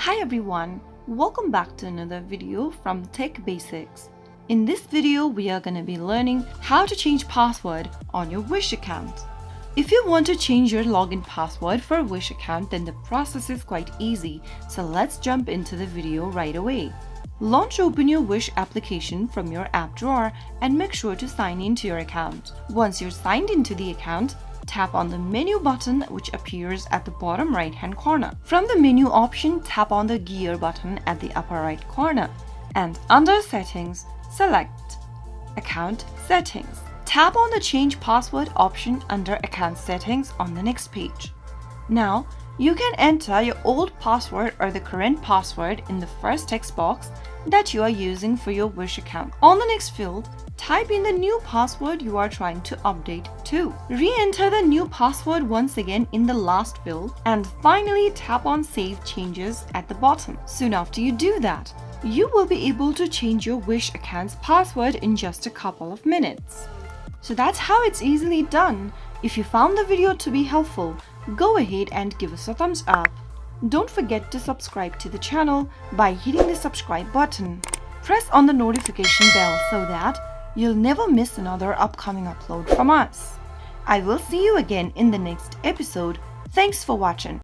Hi everyone, welcome back to another video from Tech Basics. In this video, we are going to be learning how to change password on your Wish account. If you want to change your login password for a Wish account, then the process is quite easy, so let's jump into the video right away. Open your Wish application from your app drawer and make sure to sign into your account. Once you're signed into the account, tap on the menu button which appears at the bottom right hand corner. From the menu option, tap on the gear button at the upper right corner. And under Settings, select Account Settings. Tap on the Change Password option under Account Settings on the next page. Now, you can enter your old password or the current password in the first text box that you are using for your Wish account. On the next field, type in the new password you are trying to update to. Re-enter the new password once again in the last field and finally tap on Save Changes at the bottom. Soon after you do that, you will be able to change your Wish account's password in just a couple of minutes. So that's how it's easily done. If you found the video to be helpful, go ahead and give us a thumbs up. Don't forget to subscribe to the channel by hitting the subscribe button. Press on the notification bell so that you'll never miss another upcoming upload from us. I will see you again in the next episode. Thanks for watching.